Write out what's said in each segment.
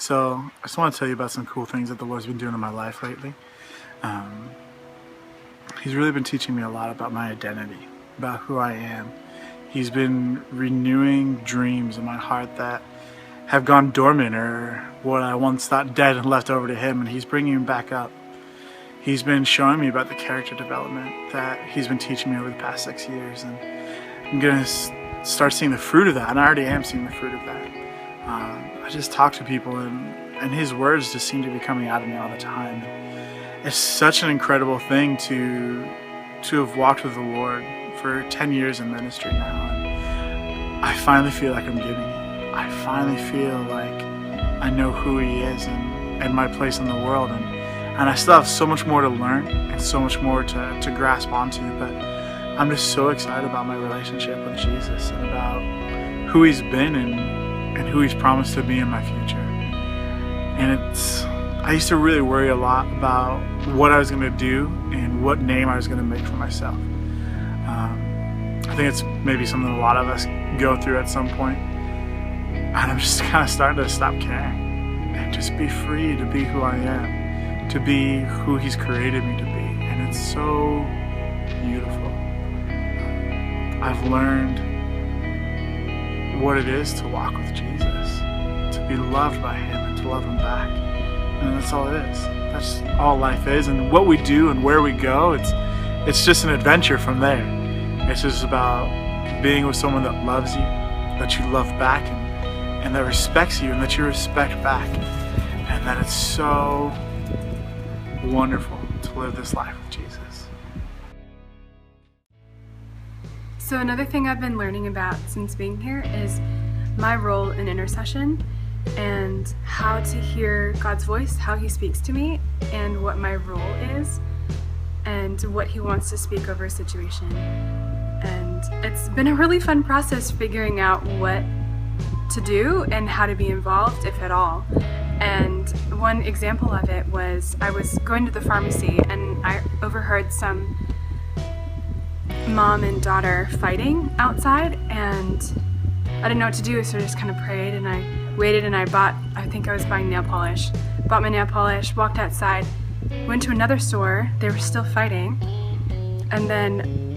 So I just want to tell you about some cool things that the Lord's been doing in my life lately. He's really been teaching me a lot about my identity, about who I am. He's been renewing dreams in my heart that have gone dormant, or what I once thought dead and left over to Him, and He's bringing them back up. He's been showing me about the character development that He's been teaching me over the past 6 years, and I'm going to start seeing the fruit of that, and I already am seeing the fruit of that. I just talk to people, and His words just seem to be coming out of me all the time. It's such an incredible thing to have walked with the Lord for 10 years in ministry now. And I finally feel like I'm getting it. I finally feel like I know who He is and my place in the world. And I still have so much more to learn and so much more to grasp onto. But I'm just so excited about my relationship with Jesus and about who He's been and who He's promised to be in my future. And I used to really worry a lot about what I was going to do and what name I was going to make for myself. I think it's maybe something a lot of us go through at some point. And I'm just kind of starting to stop caring and just be free to be who I am, to be who He's created me to be. And it's so beautiful. I've learned what it is to walk with Jesus, to be loved by Him and to love Him back. And that's all it is. That's all life is. And what we do and where we go, it's just an adventure from there. It's just about being with someone that loves you, that you love back, and that respects you, and that you respect back. And that it's so wonderful to live this life with Jesus. So another thing I've been learning about since being here is my role in intercession, and how to hear God's voice, how He speaks to me, and what my role is, and what He wants to speak over a situation. And it's been a really fun process figuring out what to do and how to be involved, if at all. And one example of it was I was going to the pharmacy and I overheard some mom and daughter fighting outside, and I didn't know what to do, so I just kind of prayed, and I waited, and I think I was buying nail polish. Bought my nail polish, walked outside, went to another store, they were still fighting, and then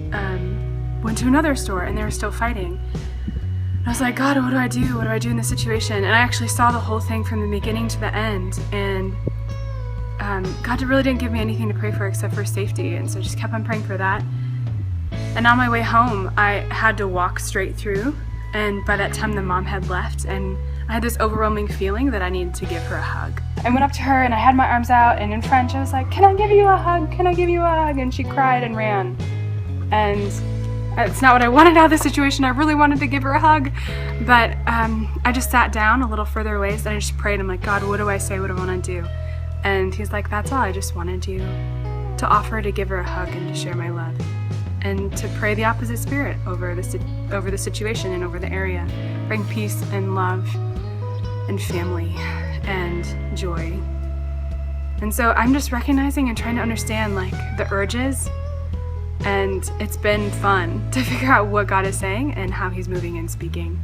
went to another store, and they were still fighting. And I was like, God, what do I do? What do I do in this situation? And I actually saw the whole thing from the beginning to the end, and God really didn't give me anything to pray for except for safety, and so I just kept on praying for that. And on my way home, I had to walk straight through, and by that time the mom had left, and I had this overwhelming feeling that I needed to give her a hug. I went up to her and I had my arms out, and in French I was like, can I give you a hug? Can I give you a hug? And she cried and ran. And it's not what I wanted out of the situation. I really wanted to give her a hug, but I just sat down a little further away, and I just prayed. I'm like, God, what do I say? What do I want to do? And He's like, that's all. I just wanted you to offer to give her a hug and to share my love, and to pray the opposite spirit over the situation and over the area. Bring peace and love and family and joy. And so I'm just recognizing and trying to understand like the urges, and it's been fun to figure out what God is saying and how He's moving and speaking.